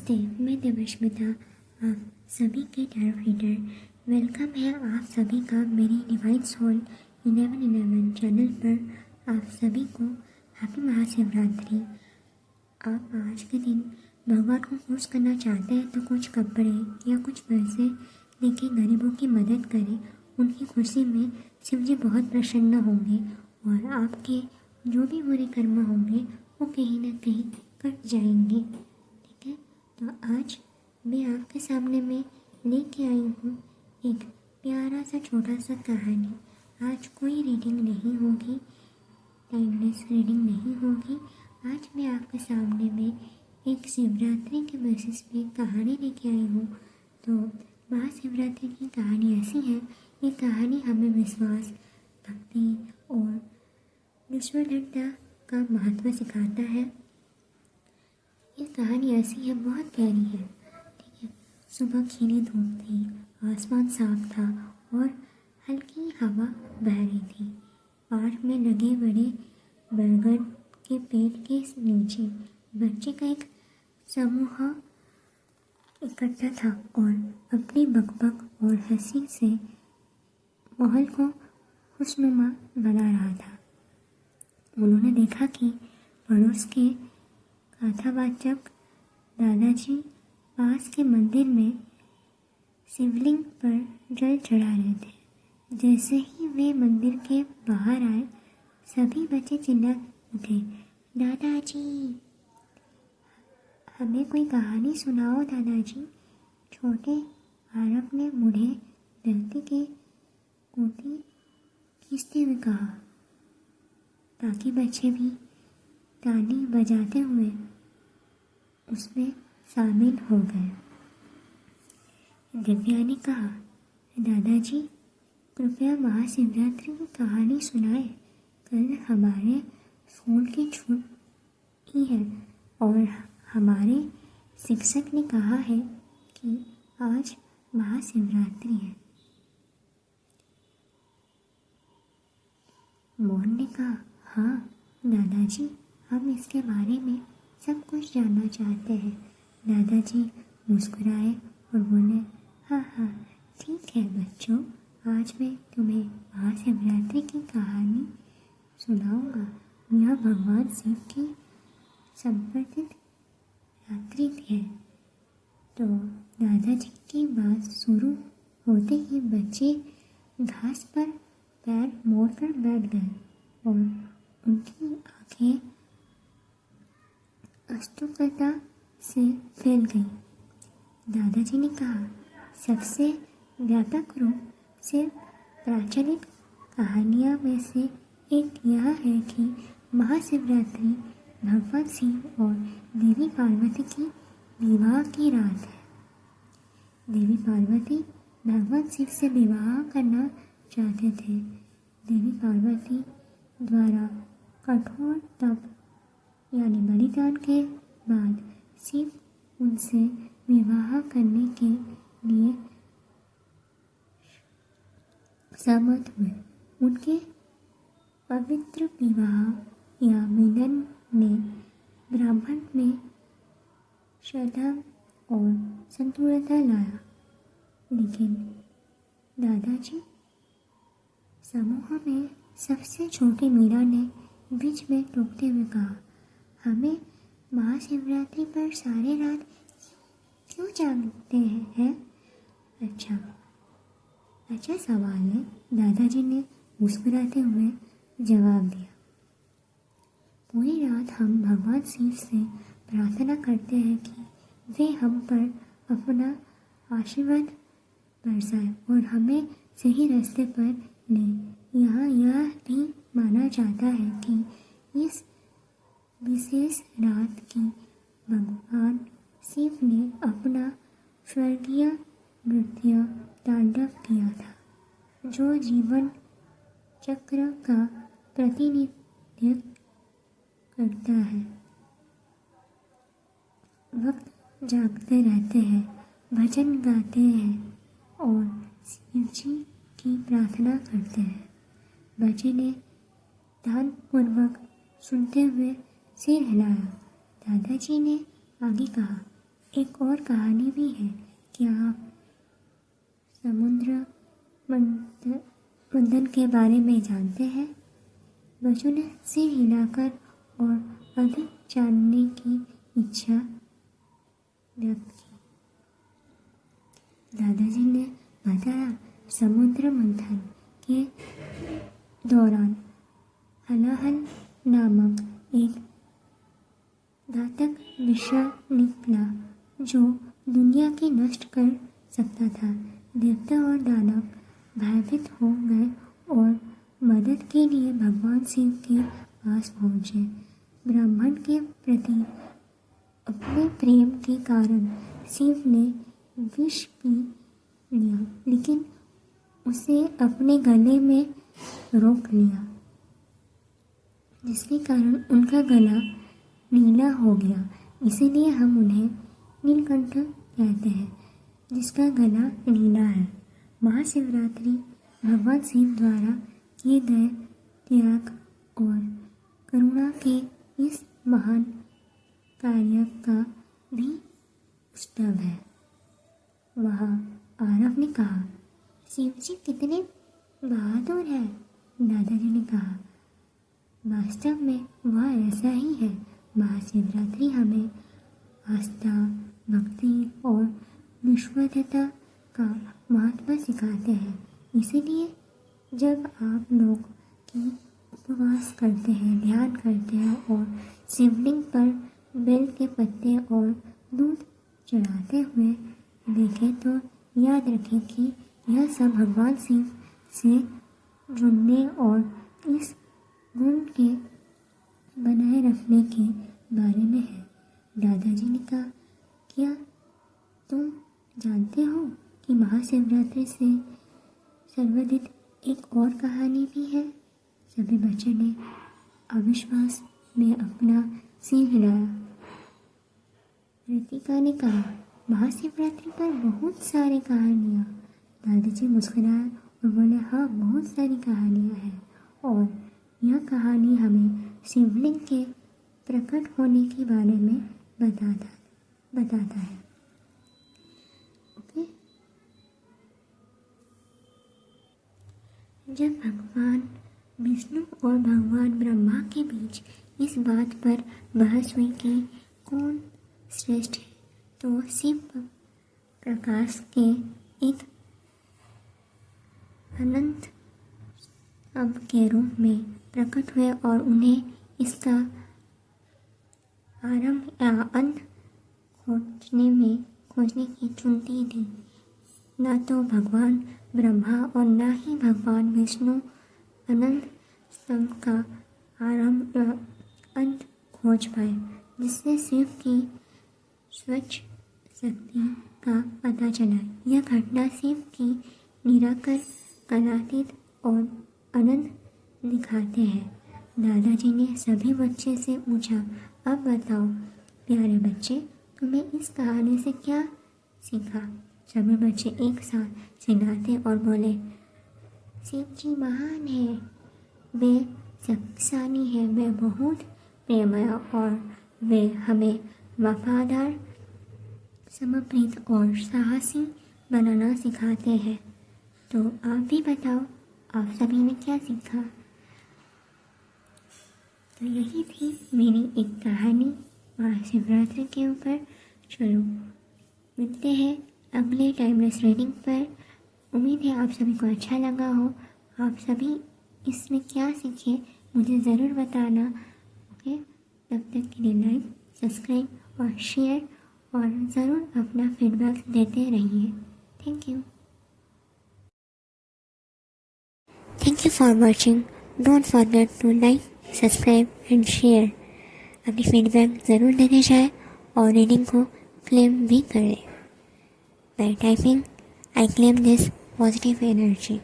नमस्ते, मैं देवस्मिता, आप सभी के टैरो रीडर। वेलकम है आप सभी का मेरी डिवाइन सोल 1111 चैनल पर। आप सभी को हैप्पी महाशिवरात्रि। आप आज के दिन भगवान को खुश करना चाहते हैं तो कुछ कपड़े या कुछ पैसे लेके गरीबों की मदद करें। उनकी खुशी में शिव जी बहुत प्रसन्न होंगे और आपके जो भी बुरे कर्म होंगे वो कहीं ना कहीं कट जाएंगे। ठीक है, तो आज मैं आपके सामने में लेके आई हूँ एक प्यारा सा छोटा सा कहानी। आज कोई रीडिंग नहीं होगी, टाइमलेस रीडिंग नहीं होगी। आज मैं आपके सामने में एक शिवरात्रि के बेसिस पे कहानी लेके आई हूँ। तो महाशिवरात्रि की कहानी ऐसी है, ये कहानी हमें विश्वास, भक्ति और विश्वदत्ता का महत्व सिखाता है। ये कहानी ऐसी है, बहुत प्यारी है। ठीक है, सुबह खिली धूप थी, आसमान साफ था और हल्की हवा बह रही थी। पार्क में लगे बड़े बरगद के पेड़ के नीचे बच्चे का एक समूह इकट्ठा था और अपनी बकबक और हंसी से माहौल को खुशनुमा बना रहा था। उन्होंने देखा कि पड़ोस के कथावाचक दादाजी पास के मंदिर में शिवलिंग पर जल चढ़ा रहे थे। जैसे ही वे मंदिर के बाहर आए, सभी बच्चे चिल्ला उठे, दादाजी, हमें कोई कहानी सुनाओ दादाजी। छोटे आरव ने मुझे धरती के कोटी खींचते हुए कहा, बाकी बच्चे भी ताली बजाते हुए उसमें शामिल हो गए। दिव्या ने कहा, दादाजी कृपया महाशिवरात्रि की कहानी सुनाए। कल हमारे स्कूल की छुट्टी है और हमारे शिक्षक ने कहा है कि आज महाशिवरात्रि है। मोहन ने कहा, हाँ दादाजी, हम इसके बारे में सब कुछ जानना चाहते हैं। दादाजी मुस्कुराए और बोले, हाँ ठीक है बच्चों, आज मैं तुम्हें महाशिवरात्रि की कहानी सुनाऊंगा। यह भगवान शिव की समर्पित रात्रि है। तो दादाजी की बात शुरू होते ही बच्चे घास पर पैर मोड़कर बैठ गए और उनकी आंखें अस्तुकता से फैल गईं। दादाजी ने कहा, सबसे व्यापक रूप से प्रचलित कहानियाँ में से एक यह है कि महाशिवरात्रि भगवान शिव और देवी पार्वती की विवाह की रात है। देवी पार्वती भगवान शिव से विवाह करना चाहते थे। देवी पार्वती द्वारा कठोर तप यानी बलिदान के बाद शिव उनसे विवाह करने के लिए सहमत हुए। उनके पवित्र विवाह या मिलन ने ब्राह्मण में श्रद्धा और संतुलता लाया। लेकिन दादाजी समूह में सबसे छोटी मीरा ने बीच में टोकते हुए कहा, हमें महाशिवरात्रि पर सारे रात क्यों जागते हैं? अच्छा सवाल है, दादाजी ने मुस्कुराते हुए जवाब दिया। पूरी रात हम भगवान शिव से प्रार्थना करते हैं कि वे हम पर अपना आशीर्वाद बरसाए और हमें सही रास्ते पर ले। यहाँ यह भी माना जाता है कि इस विशेष रात की भगवान शिव ने अपना स्वर्गीय नृत्य तांडव किया था, जो जीवन चक्र का प्रतिनिधित्व करता है। वक्त जागते रहते हैं, भजन गाते हैं और शिव जी की प्रार्थना करते हैं। बच्चे ने ध्यानपूर्वक सुनते हुए सिर हिलाया। दादाजी ने आगे कहा, एक और कहानी भी है। क्या आप समुद्र मंथन के बारे में जानते हैं? बच्चों ने सिर हिलाकर और अधिक जानने की इच्छा व्यक्त की। दादाजी ने बताया, समुद्र मंथन के दौरान हलाहल नामक एक घातक विषय निकला जो दुनिया की नष्ट कर सकता था। देवता और दानव भयभीत हो गए और मदद के लिए भगवान शिव के पास पहुँचे। ब्राह्मण के प्रति अपने प्रेम के कारण शिव ने विष पी लिया, लेकिन उसे अपने गले में रोक लिया, जिसके कारण उनका गला नीला हो गया। इसीलिए हम उन्हें नीलकंठ कहते हैं, जिसका गला नीला है। महाशिवरात्रि भगवान शिव द्वारा किए गए त्याग और करुणा के इस महान कार्य का भी उत्सव है। वहाँ आरव ने कहा, शिव जी कितने बहादुर हैं। दादाजी ने कहा, वास्तव में वह ऐसा ही है। महाशिवरात्रि हमें आस्था, भक्ति और विश्वसनीयता का महत्व सिखाते हैं। इसीलिए जब आप लोग की उपवास करते हैं, ध्यान करते हैं और शिवलिंग पर बेल के पत्ते और दूध चढ़ाते हुए देखें तो याद रखें कि यह सब भगवान शिव से जुड़ने और इस गुण के बनाए रखने के बारे में है। दादाजी ने कहा, क्या तुम जानते हो कि महाशिवरात्रि से संबंधित एक और कहानी भी है? सभी बच्चों ने अविश्वास में अपना सिर हिलाया। रितिका ने कहा, महाशिवरात्रि पर बहुत सारी कहानियाँ। दादाजी मुस्कुराए और बोले, हाँ, बहुत सारी कहानियाँ हैं और यह कहानी हमें शिवलिंग के प्रकट होने के बारे में बताता है। ओके। जब भगवान विष्णु और भगवान ब्रह्मा के बीच इस बात पर बहस हुई कि कौन श्रेष्ठ है, तो शिव प्रकाश के एक अनंत अब के रूप में प्रकट हुए और उन्हें इसका आरंभ या अंत खोजने की चुनौती दी। न तो भगवान ब्रह्मा और न ही भगवान विष्णु अनंत स्तंभ का आरंभ या अंत खोज पाए, जिससे शिव की स्वच्छ शक्ति का पता चला। यह घटना शिव की निराकर, कलातीत और अनंत दिखाते हैं। दादाजी ने सभी बच्चे से पूछा, अब बताओ प्यारे बच्चे, तुम्हें इस कहानी से क्या सीखा? सभी बच्चे एक साथ चिल्लाते और बोले, शिव जी महान है, वे शक्तिशाली है, वे बहुत प्रेमय और वे हमें वफादार, समर्पित और साहसी बनाना सिखाते हैं। तो आप भी बताओ, आप सभी ने क्या सीखा? तो यही थी मेरी एक कहानी महाशिवरात्रि के ऊपर। चलो मिलते हैं अगले टाइमलेस रीडिंग पर। उम्मीद है आप सभी को अच्छा लगा हो। आप सभी इसमें क्या सीखे मुझे ज़रूर बताना। ओके, तब तक के लिए लाइक, सब्सक्राइब और शेयर और ज़रूर अपना फीडबैक देते रहिए। Thank you. Thank you for watching. Don't forget to like, subscribe and share. अपनी फीडबैक ज़रूर देते जाए और रीडिंग को क्लेम भी करें। By typing, I claim this positive energy.